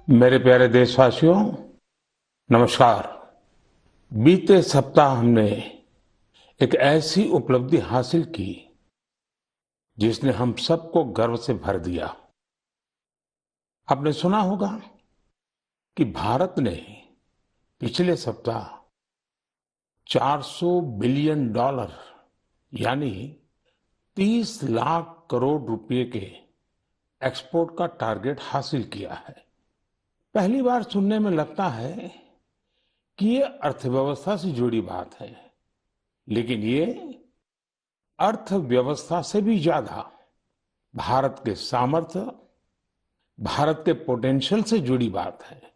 मेरे प्यारे देशवासियों, नमस्कार। बीते सप्ताह हमने एक ऐसी उपलब्धि हासिल की जिसने हम सबको गर्व से भर दिया। आपने सुना होगा कि भारत ने पिछले सप्ताह 400 बिलियन डॉलर यानी 30 लाख करोड़ रुपए के एक्सपोर्ट का टारगेट हासिल किया है। पहली बार सुनने में लगता है कि ये अर्थव्यवस्था से जुड़ी बात है, लेकिन ये अर्थव्यवस्था से भी ज्यादा भारत के सामर्थ्य, भारत के पोटेंशियल से जुड़ी बात है।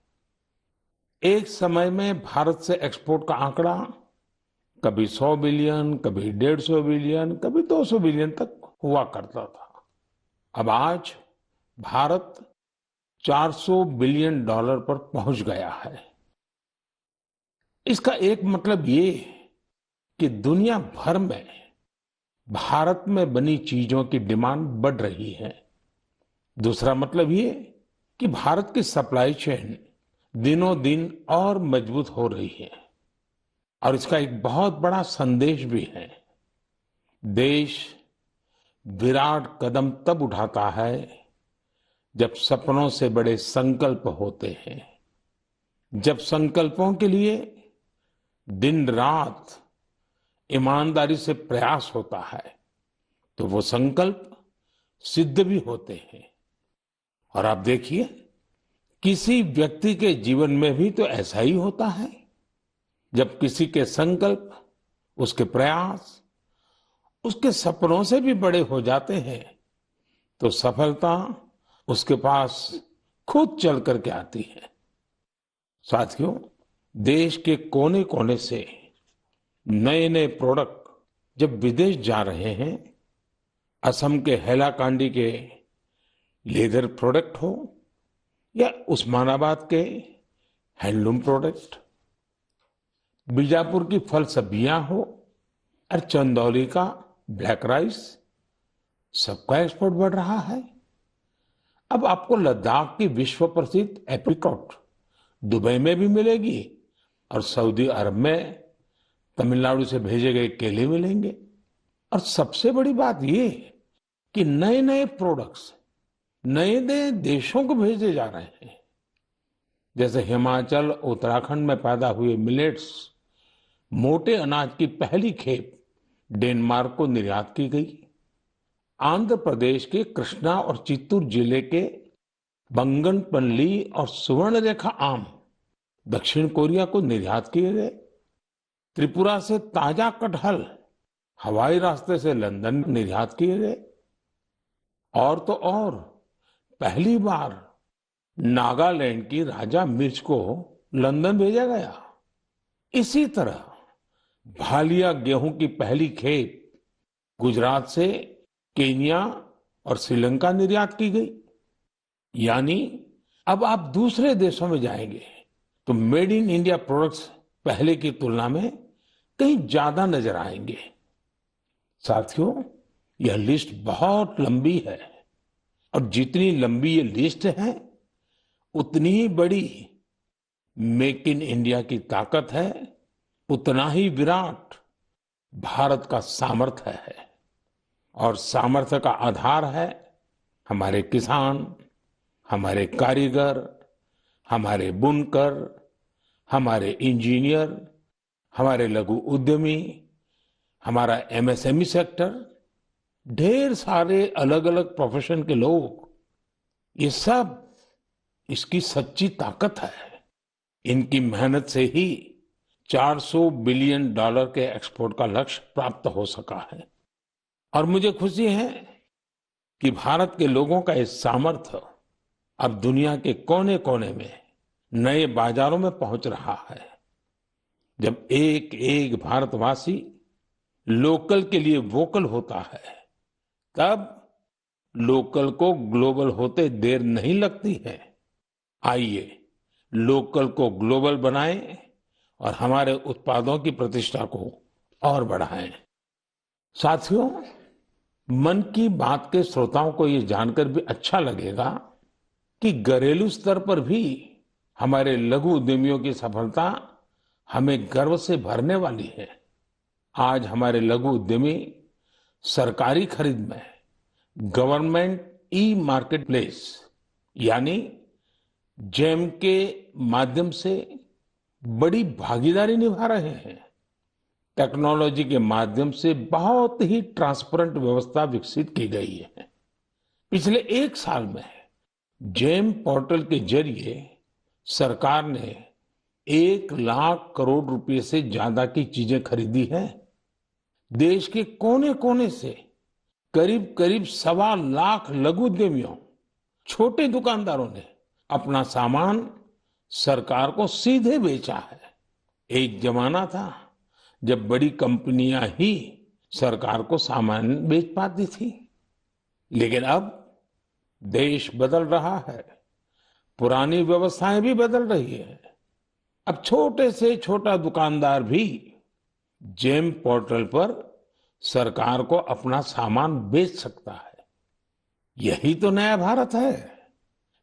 एक समय में भारत से एक्सपोर्ट का आंकड़ा कभी 100 बिलियन, कभी 150 बिलियन, कभी 200 बिलियन तक हुआ करता था। अब आज भारत 400 बिलियन डॉलर पर पहुंच गया है। इसका एक मतलब ये कि दुनिया भर में भारत में बनी चीजों की डिमांड बढ़ रही है। दूसरा मतलब ये कि भारत की सप्लाई चेन दिनों दिन और मजबूत हो रही है। और इसका एक बहुत बड़ा संदेश भी है। देश विराट कदम तब उठाता है जब सपनों से बड़े संकल्प होते हैं, जब संकल्पों के लिए दिन रात ईमानदारी से प्रयास होता है तो वो संकल्प सिद्ध भी होते हैं। और आप देखिए, किसी व्यक्ति के जीवन में भी तो ऐसा ही होता है। जब किसी के संकल्प, उसके प्रयास, उसके सपनों से भी बड़े हो जाते हैं तो सफलता उसके पास खुद चल करके आती है। साथियों, देश के कोने कोने से नए नए प्रोडक्ट जब विदेश जा रहे हैं, असम के हैलाकांडी के लेदर प्रोडक्ट हो या उस्मानाबाद के हैंडलूम प्रोडक्ट, बीजापुर की फल सब्जियां हो और चंदौली का ब्लैक राइस, सबका एक्सपोर्ट बढ़ रहा है। अब आपको लद्दाख की विश्व प्रसिद्ध एप्रिकॉट दुबई में भी मिलेगी और सऊदी अरब में तमिलनाडु से भेजे गए केले मिलेंगे। और सबसे बड़ी बात ये कि नए नए प्रोडक्ट्स नए नए देशों को भेजे जा रहे हैं। जैसे हिमाचल, उत्तराखंड में पैदा हुए मिलेट्स, मोटे अनाज की पहली खेप डेनमार्क को निर्यात की गई। आंध्र प्रदेश के कृष्णा और चित्तूर जिले के बंगनपल्ली और सुवर्णरेखा आम दक्षिण कोरिया को निर्यात किए गए। त्रिपुरा से ताजा कटहल हवाई रास्ते से लंदन निर्यात किए गए। और तो और, पहली बार नागालैंड की राजा मिर्च को लंदन भेजा गया। इसी तरह भालिया गेहूं की पहली खेप गुजरात से केन्या और श्रीलंका निर्यात की गई। यानी अब आप दूसरे देशों में जाएंगे तो मेड इन इंडिया प्रोडक्ट्स पहले की तुलना में कहीं ज्यादा नजर आएंगे। साथियों, यह लिस्ट बहुत लंबी है और जितनी लंबी ये लिस्ट है उतनी ही बड़ी मेक इन इंडिया की ताकत है, उतना ही विराट भारत का सामर्थ्य है। और सामर्थ्य का आधार है हमारे किसान, हमारे कारीगर, हमारे बुनकर, हमारे इंजीनियर, हमारे लघु उद्यमी, हमारा एमएसएमई सेक्टर, ढेर सारे अलग अलग प्रोफेशन के लोग, ये सब इसकी सच्ची ताकत है। इनकी मेहनत से ही 400 बिलियन डॉलर के एक्सपोर्ट का लक्ष्य प्राप्त हो सका है। और मुझे खुशी है कि भारत के लोगों का ये सामर्थ्य अब दुनिया के कोने कोने में नए बाजारों में पहुंच रहा है। जब एक एक भारतवासी लोकल के लिए वोकल होता है, तब लोकल को ग्लोबल होते देर नहीं लगती है। आइए लोकल को ग्लोबल बनाएं और हमारे उत्पादों की प्रतिष्ठा को और बढ़ाएं। साथियों, मन की बात के श्रोताओं को ये जानकर भी अच्छा लगेगा कि घरेलू स्तर पर भी हमारे लघु उद्यमियों की सफलता हमें गर्व से भरने वाली है। आज हमारे लघु उद्यमी सरकारी खरीद में गवर्नमेंट ई मार्केट प्लेस यानी जेम के माध्यम से बड़ी भागीदारी निभा रहे हैं। टेक्नोलॉजी के माध्यम से बहुत ही ट्रांसपेरेंट व्यवस्था विकसित की गई है। पिछले 1 साल में जेम पोर्टल के जरिए सरकार ने 1 लाख करोड़ रुपए से ज्यादा की चीजें खरीदी हैं। देश के कोने कोने से करीब करीब 1.25 लाख लघु उद्यमियों, छोटे दुकानदारों ने अपना सामान सरकार को सीधे बेचा है। एक जमाना था जब बड़ी कंपनियां ही सरकार को सामान बेच पाती थी, लेकिन अब देश बदल रहा है, पुरानी व्यवस्थाएं भी बदल रही है। अब छोटे से छोटा दुकानदार भी जेम पोर्टल पर सरकार को अपना सामान बेच सकता है। यही तो नया भारत है।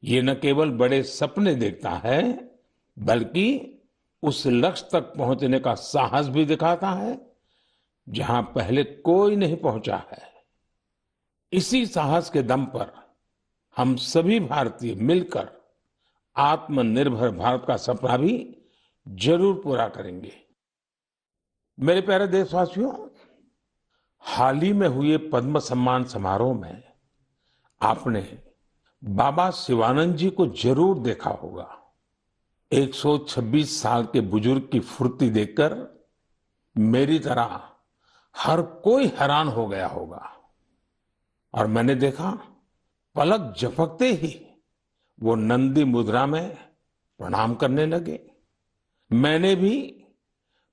ये न केवल बड़े सपने देखता है, बल्कि उस लक्ष्य तक पहुंचने का साहस भी दिखाता है जहां पहले कोई नहीं पहुंचा है। इसी साहस के दम पर हम सभी भारतीय मिलकर आत्मनिर्भर भारत का सपना भी जरूर पूरा करेंगे। मेरे प्यारे देशवासियों, हाल ही में हुए पद्म सम्मान समारोह में आपने बाबा शिवानंद जी को जरूर देखा होगा। 126 साल के बुजुर्ग की फुर्ती देखकर मेरी तरह हर कोई हैरान हो गया होगा। और मैंने देखा, पलक झपकते ही वो नंदी मुद्रा में प्रणाम करने लगे। मैंने भी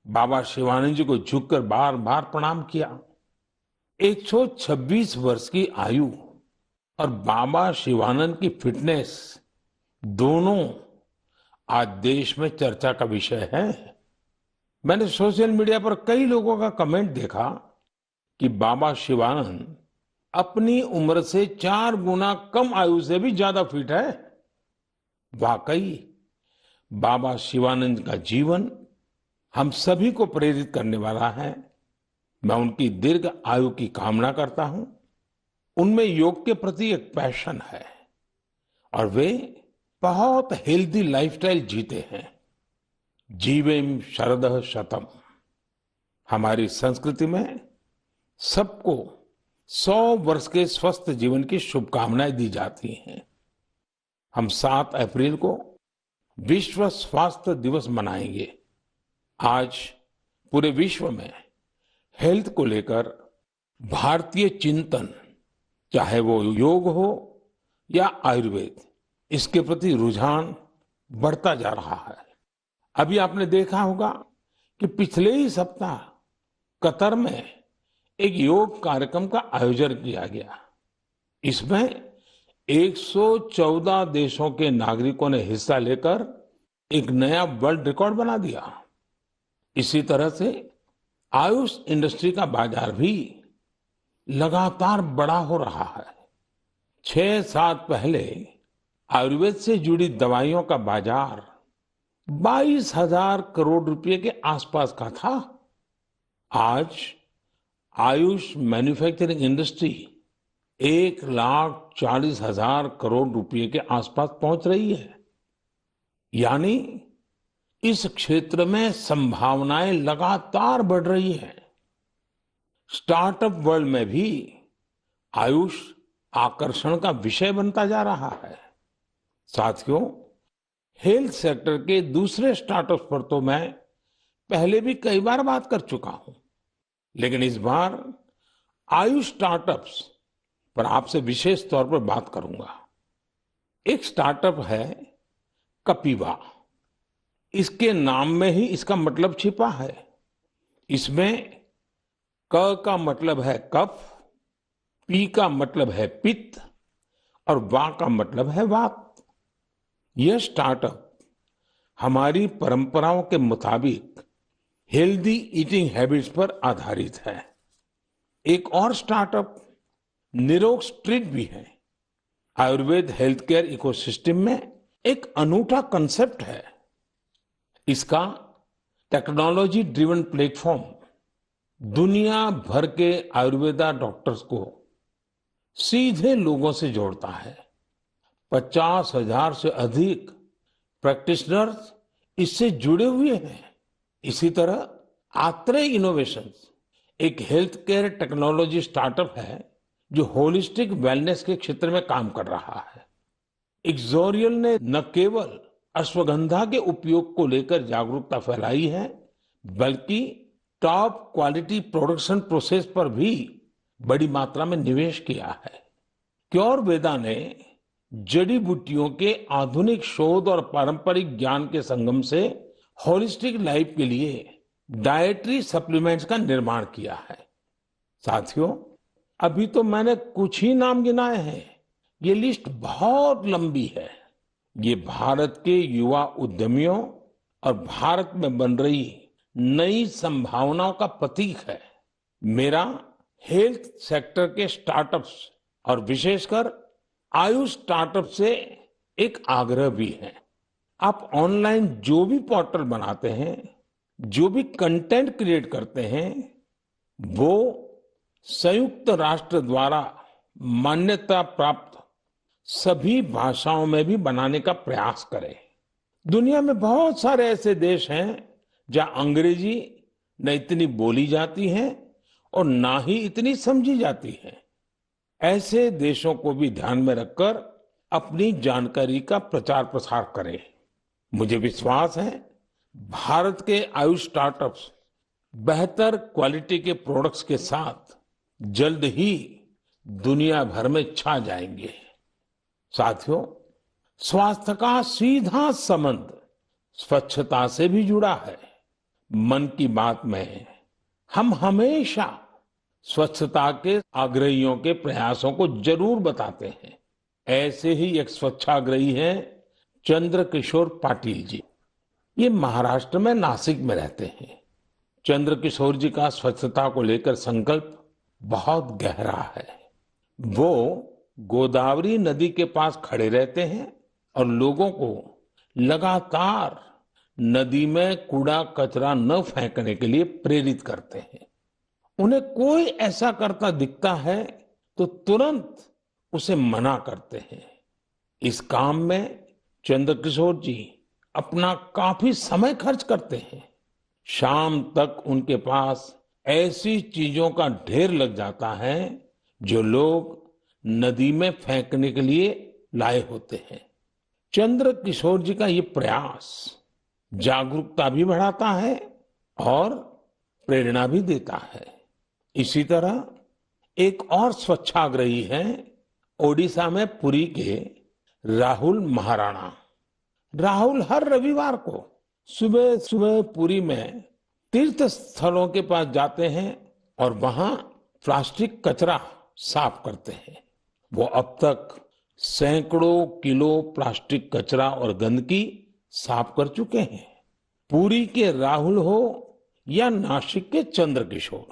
बाबा शिवानंद जी को झुककर बार बार प्रणाम किया। 126 वर्ष की आयु और बाबा शिवानंद की फिटनेस दोनों आज देश में चर्चा का विषय है। मैंने सोशल मीडिया पर कई लोगों का कमेंट देखा कि बाबा शिवानंद अपनी उम्र से 4 गुना कम आयु से भी ज्यादा फिट है। वाकई बाबा शिवानंद का जीवन हम सभी को प्रेरित करने वाला है। मैं उनकी दीर्घ आयु की कामना करता हूं। उनमें योग के प्रति एक पैशन है और वे बहुत हेल्दी लाइफस्टाइल जीते हैं। जीवेम शरदः शतम। हमारी संस्कृति में सबको 100 वर्ष के स्वस्थ जीवन की शुभकामनाएं दी जाती हैं। हम 7 अप्रैल को विश्व स्वास्थ्य दिवस मनाएंगे। आज पूरे विश्व में हेल्थ को लेकर भारतीय चिंतन, चाहे वो योग हो या आयुर्वेद, इसके प्रति रुझान बढ़ता जा रहा है। अभी आपने देखा होगा कि पिछले ही सप्ताह कतर में एक योग कार्यक्रम का आयोजन किया गया। इसमें 114 देशों के नागरिकों ने हिस्सा लेकर एक नया वर्ल्ड रिकॉर्ड बना दिया। इसी तरह से आयुष इंडस्ट्री का बाजार भी लगातार बड़ा हो रहा है। 6 साल पहले आयुर्वेद से जुड़ी दवाइयों का बाजार 22,000 करोड़ रुपए के आसपास का था। आज आयुष मैन्युफैक्चरिंग इंडस्ट्री 1,40,000 करोड़ रुपए के आसपास पहुंच रही है। यानी इस क्षेत्र में संभावनाएं लगातार बढ़ रही हैं। स्टार्टअप वर्ल्ड में भी आयुष आकर्षण का विषय बनता जा रहा है। साथियों, हेल्थ सेक्टर के दूसरे स्टार्टअप्स पर तो मैं पहले भी कई बार बात कर चुका हूं, लेकिन इस बार आयुष स्टार्टअप्स पर आपसे विशेष तौर पर बात करूंगा। एक स्टार्टअप है कपिवा। इसके नाम में ही इसका मतलब छिपा है। इसमें क का मतलब है कफ, पी का मतलब है पित्त और वा का मतलब है वात। यह स्टार्टअप हमारी परंपराओं के मुताबिक हेल्दी ईटिंग हैबिट्स पर आधारित है। एक और स्टार्टअप निरोग स्ट्रीट भी है। आयुर्वेद हेल्थ केयर इकोसिस्टम में एक अनूठा कंसेप्ट है। इसका टेक्नोलॉजी ड्रिवन प्लेटफॉर्म दुनिया भर के आयुर्वेदा डॉक्टर्स को सीधे लोगों से जोड़ता है। 50,000 से अधिक प्रैक्टिशनर्स इससे जुड़े हुए हैं। इसी तरह आत्रेय इनोवेशंस एक हेल्थ केयर टेक्नोलॉजी स्टार्टअप है जो होलिस्टिक वेलनेस के क्षेत्र में काम कर रहा है। इक्सोरियल ने न केवल अश्वगंधा के उपयोग को लेकर जागरूकता फैलाई है, बल्कि टॉप क्वालिटी प्रोडक्शन प्रोसेस पर भी बड़ी मात्रा में निवेश किया है। क्योरवेदा ने जड़ी बूटियों के आधुनिक शोध और पारंपरिक ज्ञान के संगम से होलिस्टिक लाइफ के लिए डाइटरी सप्लीमेंट्स का निर्माण किया है। साथियों, अभी तो मैंने कुछ ही नाम गिनाए हैं, ये लिस्ट बहुत लंबी है। ये भारत के युवा उद्यमियों और भारत में बन रही नई संभावनाओं का प्रतीक है। मेरा हेल्थ सेक्टर के स्टार्टअप्स और विशेषकर आयुष स्टार्टअप से एक आग्रह भी है। आप ऑनलाइन जो भी पोर्टल बनाते हैं, जो भी कंटेंट क्रिएट करते हैं, वो संयुक्त राष्ट्र द्वारा मान्यता प्राप्त सभी भाषाओं में भी बनाने का प्रयास करें। दुनिया में बहुत सारे ऐसे देश हैं जहां अंग्रेजी न इतनी बोली जाती है और ना ही इतनी समझी जाती है। ऐसे देशों को भी ध्यान में रखकर अपनी जानकारी का प्रचार प्रसार करें। मुझे विश्वास है भारत के आयुष स्टार्टअप्स बेहतर क्वालिटी के प्रोडक्ट्स के साथ जल्द ही दुनिया भर में छा जाएंगे। साथियों, स्वास्थ्य का सीधा संबंध स्वच्छता से भी जुड़ा है। मन की बात में हम हमेशा स्वच्छता के आग्रहियों के प्रयासों को जरूर बताते हैं। ऐसे ही एक स्वच्छाग्रही हैं चंद्रकिशोर पाटिल जी। ये महाराष्ट्र में नासिक में रहते हैं। चंद्रकिशोर जी का स्वच्छता को लेकर संकल्प बहुत गहरा है। वो गोदावरी नदी के पास खड़े रहते हैं और लोगों को लगातार नदी में कूड़ा कचरा न फेंकने के लिए प्रेरित करते हैं। उन्हें कोई ऐसा करता दिखता है तो तुरंत उसे मना करते हैं। इस काम में चंद्रकिशोर जी अपना काफी समय खर्च करते हैं। शाम तक उनके पास ऐसी चीजों का ढेर लग जाता है जो लोग नदी में फेंकने के लिए लाए होते हैं। चंद्रकिशोर जी का ये प्रयास जागरूकता भी बढ़ाता है और प्रेरणा भी देता है। इसी तरह एक और स्वच्छाग्रही हैं ओडिशा में पुरी के राहुल महाराणा। राहुल हर रविवार को सुबह सुबह पुरी में तीर्थ स्थलों के पास जाते हैं और वहां प्लास्टिक कचरा साफ करते हैं। वो अब तक सैकड़ों किलो प्लास्टिक कचरा और गंदगी साफ कर चुके हैं। पुरी के राहुल हो या नासिक के चंद्रकिशोर,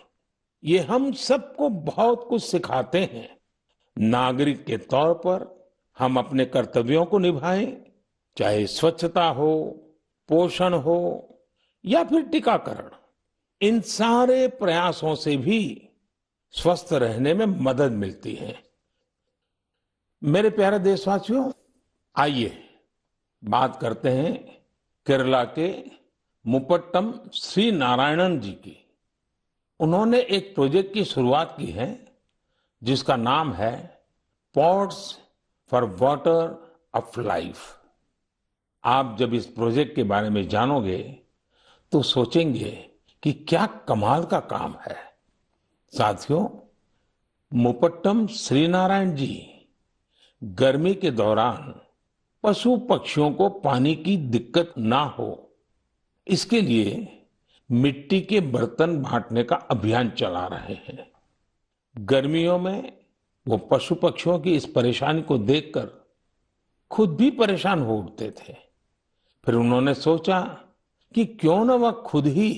ये हम सबको बहुत कुछ सिखाते हैं। नागरिक के तौर पर हम अपने कर्तव्यों को निभाएं, चाहे स्वच्छता हो, पोषण हो या फिर टीकाकरण। इन सारे प्रयासों से भी स्वस्थ रहने में मदद मिलती है। मेरे प्यारे देशवासियों, आइए बात करते हैं केरला के मुपट्टम श्री नारायणन जी की। उन्होंने एक प्रोजेक्ट की शुरुआत की है जिसका नाम है pots for water of life. आप जब इस प्रोजेक्ट के बारे में जानोगे तो सोचेंगे कि क्या कमाल का काम है। साथियों, मुपट्टम श्रीनारायण जी गर्मी के दौरान पशु पक्षियों को पानी की दिक्कत ना हो, इसके लिए मिट्टी के बर्तन बांटने का अभियान चला रहे हैं। गर्मियों में वो पशु पक्षियों की इस परेशानी को देखकर खुद भी परेशान हो उठते थे। फिर उन्होंने सोचा कि क्यों न वह खुद ही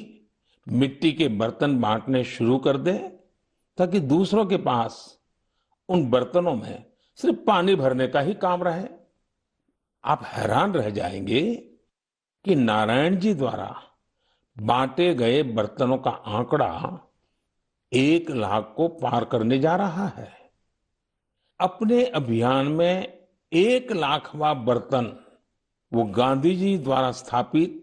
मिट्टी के बर्तन बांटने शुरू कर दे, ताकि दूसरों के पास उन बर्तनों में सिर्फ पानी भरने का ही काम रहे। आप हैरान रह जाएंगे कि नारायण जी द्वारा बांटे गए बर्तनों का आंकड़ा 1 लाख को पार करने जा रहा है। अपने अभियान में 1 लाखवां बर्तन वो गांधी जी द्वारा स्थापित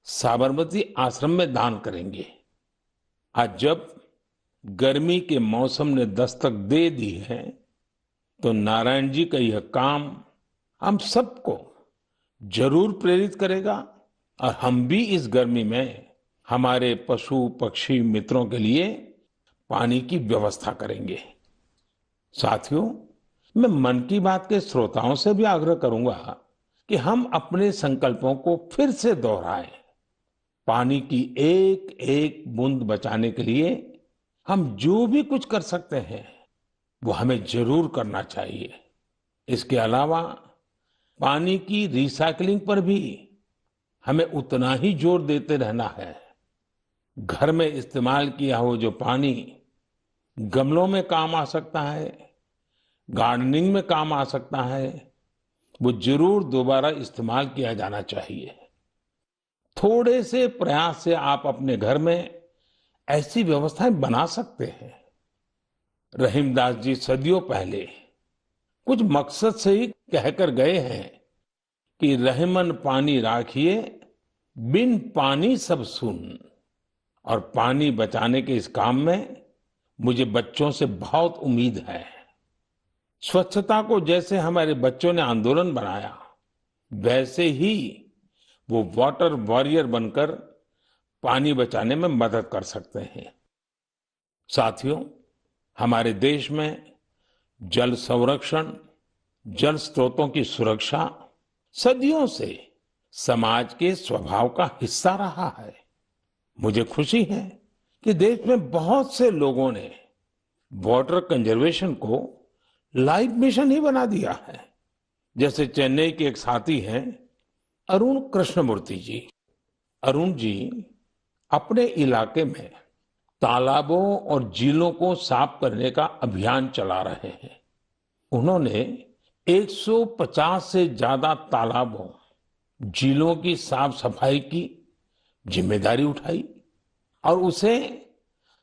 साबरमती आश्रम में दान करेंगे। आज जब गर्मी के मौसम ने दस्तक दे दी है, तो नारायण जी का यह काम हम सबको जरूर प्रेरित करेगा और हम भी इस गर्मी में हमारे पशु पक्षी मित्रों के लिए पानी की व्यवस्था करेंगे। साथियों, मैं मन की बात के श्रोताओं से भी आग्रह करूंगा कि हम अपने संकल्पों को फिर से दोहराएं। पानी की एक एक बूंद बचाने के लिए हम जो भी कुछ कर सकते हैं वो हमें जरूर करना चाहिए। इसके अलावा पानी की रिसाइकलिंग पर भी हमें उतना ही जोर देते रहना है। घर में इस्तेमाल किया हो जो पानी गमलों में काम आ सकता है, गार्डनिंग में काम आ सकता है, वो जरूर दोबारा इस्तेमाल किया जाना चाहिए। थोड़े से प्रयास से आप अपने घर में ऐसी व्यवस्थाएं बना सकते हैं। रहीमदास जी सदियों पहले कुछ मकसद से ही कहकर गए हैं कि रहमन पानी राखिए, बिन पानी सब सुन। और पानी बचाने के इस काम में मुझे बच्चों से बहुत उम्मीद है। स्वच्छता को जैसे हमारे बच्चों ने आंदोलन बनाया, वैसे ही वो वाटर वॉरियर बनकर पानी बचाने में मदद कर सकते हैं। साथियों, हमारे देश में जल संरक्षण, जल स्रोतों की सुरक्षा सदियों से समाज के स्वभाव का हिस्सा रहा है। मुझे खुशी है कि देश में बहुत से लोगों ने वाटर कंजर्वेशन को लाइफ मिशन ही बना दिया है। जैसे चेन्नई के एक साथी हैं अरुण कृष्णमूर्ति जी। अरुण जी अपने इलाके में तालाबों और झीलों को साफ करने का अभियान चला रहे हैं। उन्होंने 150 से ज्यादा तालाबों, झीलों की साफ सफाई की जिम्मेदारी उठाई और उसे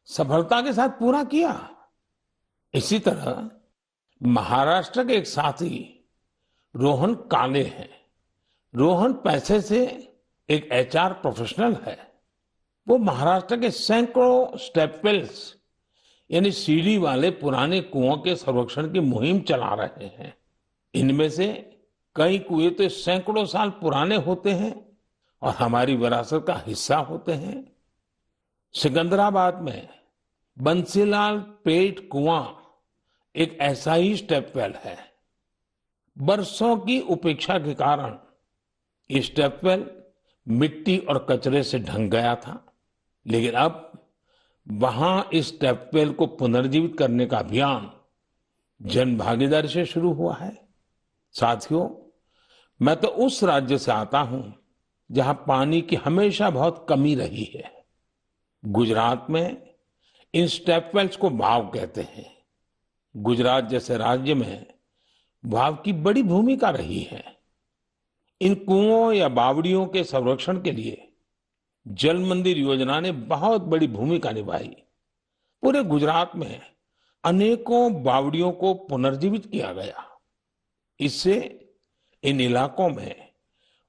सफलता के साथ पूरा किया। इसी तरह महाराष्ट्र के एक साथी रोहन काले हैं। रोहन पैसे से एक एचआर प्रोफेशनल है। वो महाराष्ट्र के सैकड़ों स्टेप वेल्स यानी सीढ़ी वाले पुराने कुओं के संरक्षण की मुहिम चला रहे हैं। इनमें से कई कुएं तो सैकड़ों साल पुराने होते हैं और हमारी विरासत का हिस्सा होते हैं। सिकंदराबाद में बंसीलाल पेट कुआं एक ऐसा ही स्टेप वेल है। बरसों की उपेक्षा के कारण ये स्टेप वेल मिट्टी और कचरे से ढंक गया था, लेकिन अब वहां इस स्टेप वेल को पुनर्जीवित करने का अभियान जन भागीदारी से शुरू हुआ है। साथियों, मैं तो उस राज्य से आता हूं जहां पानी की हमेशा बहुत कमी रही है। गुजरात में इन स्टेप वेल्स को वाव कहते हैं। गुजरात जैसे राज्य में वाव की बड़ी भूमिका रही है। इन कुओं या बावड़ियों के संरक्षण के लिए जल मंदिर योजना ने बहुत बड़ी भूमिका निभाई। पूरे गुजरात में अनेकों बावड़ियों को पुनर्जीवित किया गया। इससे इन इलाकों में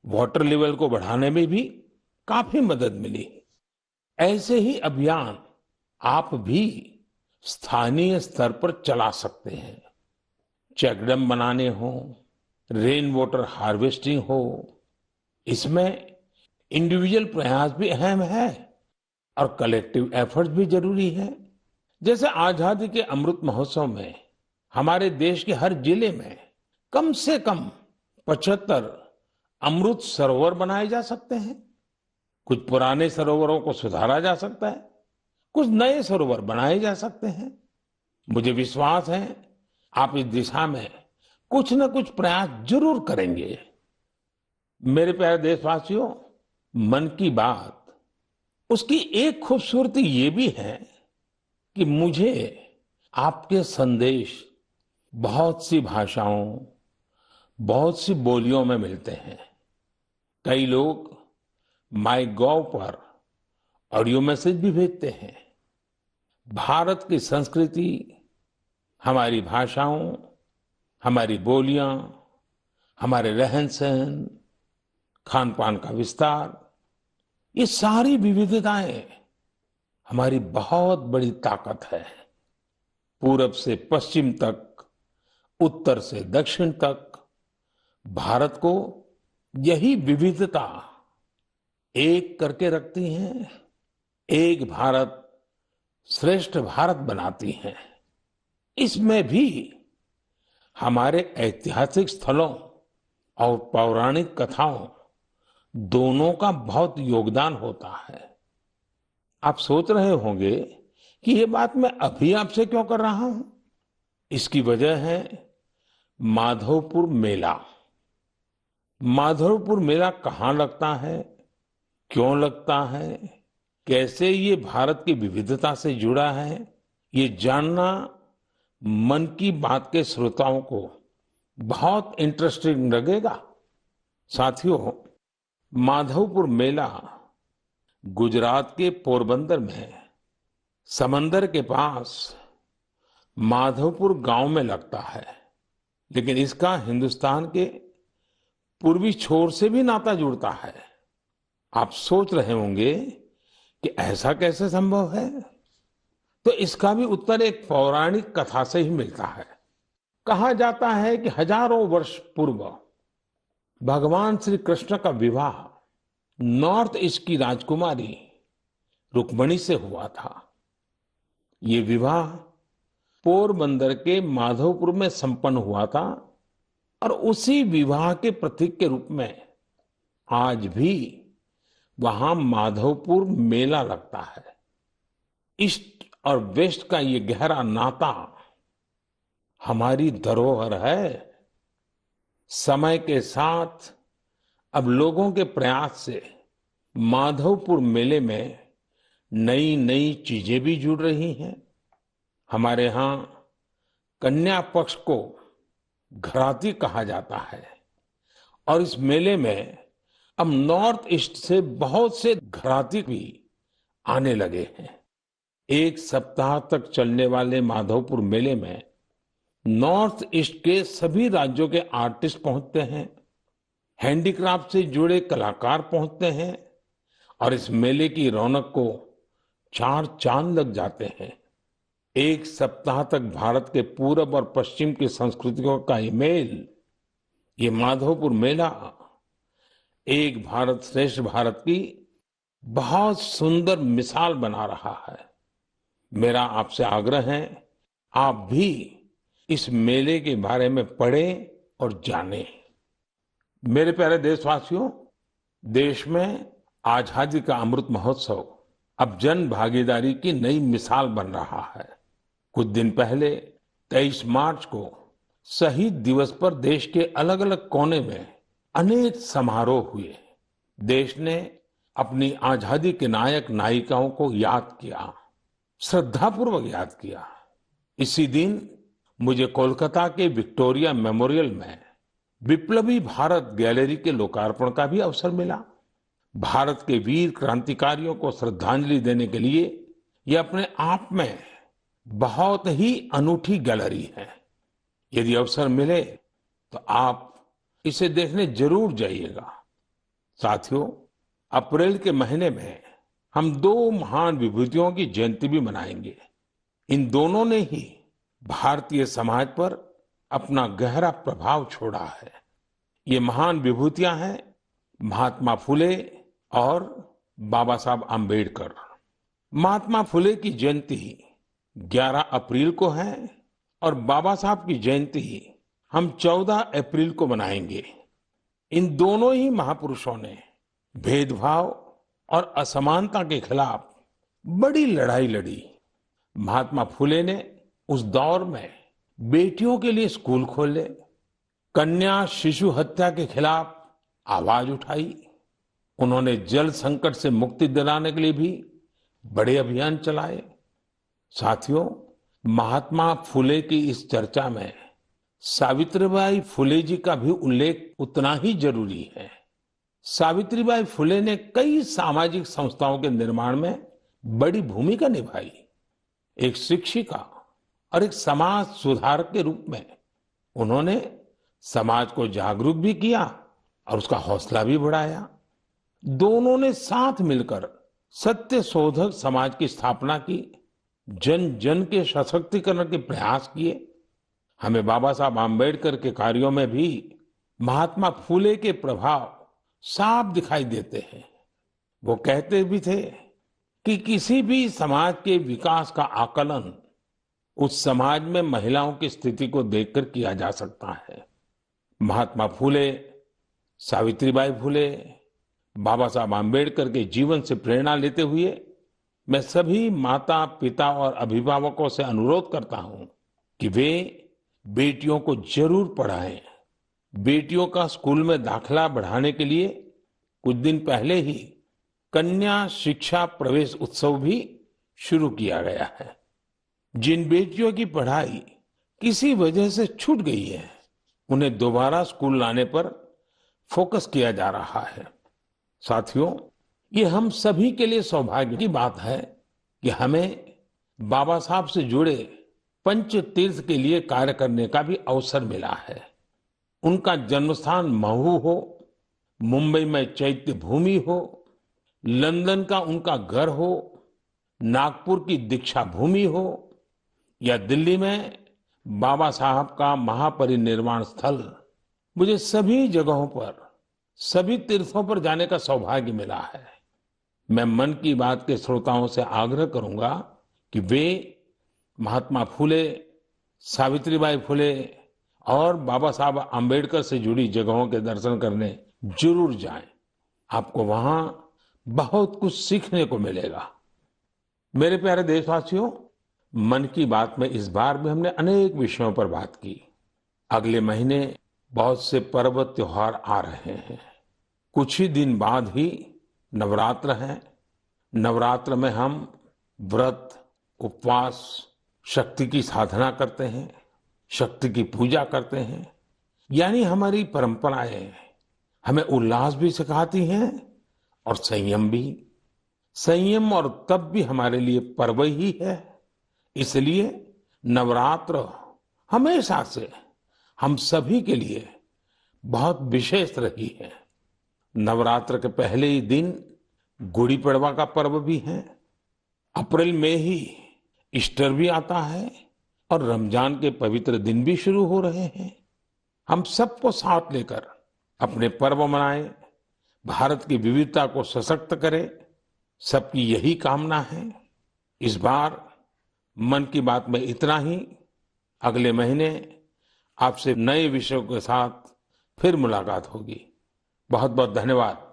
वाटर लेवल को बढ़ाने में भी काफी मदद मिली। ऐसे ही अभियान आप भी स्थानीय स्तर पर चला सकते हैं। चेकडैम बनाने हो, रेन वाटर हार्वेस्टिंग हो, इसमें इंडिविजुअल प्रयास भी अहम है और कलेक्टिव एफर्ट्स भी जरूरी है। जैसे आजादी के अमृत महोत्सव में हमारे देश के हर जिले में कम से कम 75 अमृत सरोवर बनाए जा सकते हैं। कुछ पुराने सरोवरों को सुधारा जा सकता है, कुछ नए सरोवर बनाए जा सकते हैं। मुझे विश्वास है आप इस दिशा में कुछ न कुछ प्रयास जरूर करेंगे। मेरे प्यारे देशवासियों, मन की बात उसकी एक खूबसूरती ये भी है कि मुझे आपके संदेश बहुत सी भाषाओं, बहुत सी बोलियों में मिलते हैं। कई लोग माई गॉव पर ऑडियो मैसेज भी भेजते हैं। भारत की संस्कृति, हमारी भाषाओं, हमारी बोलियां, हमारे रहन सहन, खान पान का विस्तार, ये सारी विविधताएं हमारी बहुत बड़ी ताकत है। पूरब से पश्चिम तक, उत्तर से दक्षिण तक भारत को यही विविधता एक करके रखती हैं, एक भारत श्रेष्ठ भारत बनाती हैं। इसमें भी हमारे ऐतिहासिक स्थलों और पौराणिक कथाओं दोनों का बहुत योगदान होता है। आप सोच रहे होंगे कि ये बात मैं अभी आपसे क्यों कर रहा हूं। इसकी वजह है माधवपुर मेला। माधवपुर मेला कहाँ लगता है, क्यों लगता है, कैसे ये भारत की विविधता से जुड़ा है, ये जानना मन की बात के श्रोताओं को बहुत इंटरेस्टिंग लगेगा। साथियों, माधवपुर मेला गुजरात के पोरबंदर में समंदर के पास माधवपुर गांव में लगता है, लेकिन इसका हिंदुस्तान के पूर्वी छोर से भी नाता जुड़ता है। आप सोच रहे होंगे कि ऐसा कैसे संभव है, तो इसका भी उत्तर एक पौराणिक कथा से ही मिलता है। कहा जाता है कि हजारों वर्ष पूर्व भगवान श्री कृष्ण का विवाह नॉर्थ ईस्ट की राजकुमारी रुक्मणी से हुआ था। ये विवाह पोरबंदर के माधवपुर में संपन्न हुआ था और उसी विवाह के प्रतीक के रूप में आज भी वहां माधवपुर मेला लगता है। ईस्ट और वेस्ट का ये गहरा नाता हमारी धरोहर है। समय के साथ अब लोगों के प्रयास से माधवपुर मेले में नई नई चीजें भी जुड़ रही हैं। हमारे यहाँ कन्या पक्ष को घराती कहा जाता है और इस मेले में अब नॉर्थ ईस्ट से बहुत से घराती भी आने लगे हैं। एक सप्ताह तक चलने वाले माधवपुर मेले में नॉर्थ ईस्ट के सभी राज्यों के आर्टिस्ट पहुंचते हैं, हैंडीक्राफ्ट से जुड़े कलाकार पहुंचते हैं और इस मेले की रौनक को चार चांद लग जाते हैं। एक सप्ताह तक भारत के पूरब और पश्चिम की संस्कृतियों का ये मेल, ये माधवपुर मेला एक भारत श्रेष्ठ भारत की बहुत सुंदर मिसाल बना रहा है। मेरा आपसे आग्रह है, आप भी इस मेले के बारे में पढ़ें और जानें। मेरे प्यारे देशवासियों, देश में आजादी का अमृत महोत्सव अब जन भागीदारी की नई मिसाल बन रहा है। कुछ दिन पहले 23 मार्च को शहीद दिवस पर देश के अलग अलग कोने में अनेक समारोह हुए। देश ने अपनी आजादी के नायक नायिकाओं को याद किया, श्रद्धापूर्वक याद किया। इसी दिन मुझे कोलकाता के विक्टोरिया मेमोरियल में विप्लवी भारत गैलरी के लोकार्पण का भी अवसर मिला। भारत के वीर क्रांतिकारियों को श्रद्धांजलि देने के लिए यह अपने आप में बहुत ही अनूठी गैलरी है। यदि अवसर मिले तो आप इसे देखने जरूर जाइएगा। साथियों, अप्रैल के महीने में हम दो महान विभूतियों की जयंती भी मनाएंगे। इन दोनों ने ही भारतीय समाज पर अपना गहरा प्रभाव छोड़ा है। ये महान विभूतियां हैं महात्मा फुले और बाबा साहब आम्बेडकर। महात्मा फुले की जयंती 11 अप्रैल को है और बाबा साहब की जयंती हम 14 अप्रैल को मनाएंगे। इन दोनों ही महापुरुषों ने भेदभाव और असमानता के खिलाफ बड़ी लड़ाई लड़ी। महात्मा फुले ने उस दौर में बेटियों के लिए स्कूल खोले, कन्या शिशु हत्या के खिलाफ आवाज उठाई। उन्होंने जल संकट से मुक्ति दिलाने के लिए भी बड़े अभियान चलाए। साथियों, महात्मा फुले की इस चर्चा में सावित्रीबाई फुले जी का भी उल्लेख उतना ही जरूरी है। सावित्रीबाई फुले ने कई सामाजिक संस्थाओं के निर्माण में बड़ी भूमिका निभाई। एक शिक्षिका और एक समाज सुधारक के रूप में उन्होंने समाज को जागरूक भी किया और उसका हौसला भी बढ़ाया। दोनों ने साथ मिलकर सत्य शोधक समाज की स्थापना की, जन जन के सशक्तिकरण के प्रयास किए। हमें बाबा साहब आम्बेडकर के कार्यों में भी महात्मा फुले के प्रभाव साफ दिखाई देते हैं। वो कहते भी थे कि किसी भी समाज के विकास का आकलन उस समाज में महिलाओं की स्थिति को देखकर किया जा सकता है। महात्मा फुले, सावित्रीबाई फुले, बाबा साहब आम्बेडकर के जीवन से प्रेरणा लेते हुए मैं सभी माता पिता और अभिभावकों से अनुरोध करता हूं कि वे बेटियों को जरूर पढ़ाएं। बेटियों का स्कूल में दाखिला बढ़ाने के लिए कुछ दिन पहले ही कन्या शिक्षा प्रवेश उत्सव भी शुरू किया गया है। जिन बेटियों की पढ़ाई किसी वजह से छूट गई है, उन्हें दोबारा स्कूल लाने पर फोकस किया जा रहा है। साथियों, ये हम सभी के लिए सौभाग्य की बात है कि हमें बाबा साहब से जुड़े पंच तीर्थ के लिए कार्य करने का भी अवसर मिला है। उनका जन्मस्थान महू हो, मुंबई में चैत्य भूमि हो, लंदन का उनका घर हो, नागपुर की दीक्षा भूमि हो या दिल्ली में बाबा साहब का महापरिनिर्वाण स्थल, मुझे सभी जगहों पर, सभी तीर्थों पर जाने का सौभाग्य मिला है। मैं मन की बात के श्रोताओं से आग्रह करूंगा कि वे महात्मा फुले, सावित्रीबाई फुले और बाबा साहब आम्बेडकर से जुड़ी जगहों के दर्शन करने जरूर जाएं। आपको वहां बहुत कुछ सीखने को मिलेगा। मेरे प्यारे देशवासियों, मन की बात में इस बार भी हमने अनेक विषयों पर बात की। अगले महीने बहुत से पर्व त्योहार आ रहे हैं। कुछ ही दिन बाद ही नवरात्र है। नवरात्र में हम व्रत, उपवास, शक्ति की साधना करते हैं, शक्ति की पूजा करते हैं। यानी हमारी परंपराएं हमें उल्लास भी सिखाती हैं और संयम भी। संयम और तप भी हमारे लिए पर्व ही है। इसलिए नवरात्र हमेशा से हम सभी के लिए बहुत विशेष रही है। नवरात्र के पहले ही दिन गुड़ी पड़वा का पर्व भी है। अप्रैल में ही ईस्टर भी आता है और रमजान के पवित्र दिन भी शुरू हो रहे हैं। हम सबको साथ लेकर अपने पर्व मनाएं, भारत की विविधता को सशक्त करें, सबकी यही कामना है। इस बार मन की बात में इतना ही। अगले महीने आपसे नए विषयों के साथ फिर मुलाकात होगी। बहुत बहुत धन्यवाद।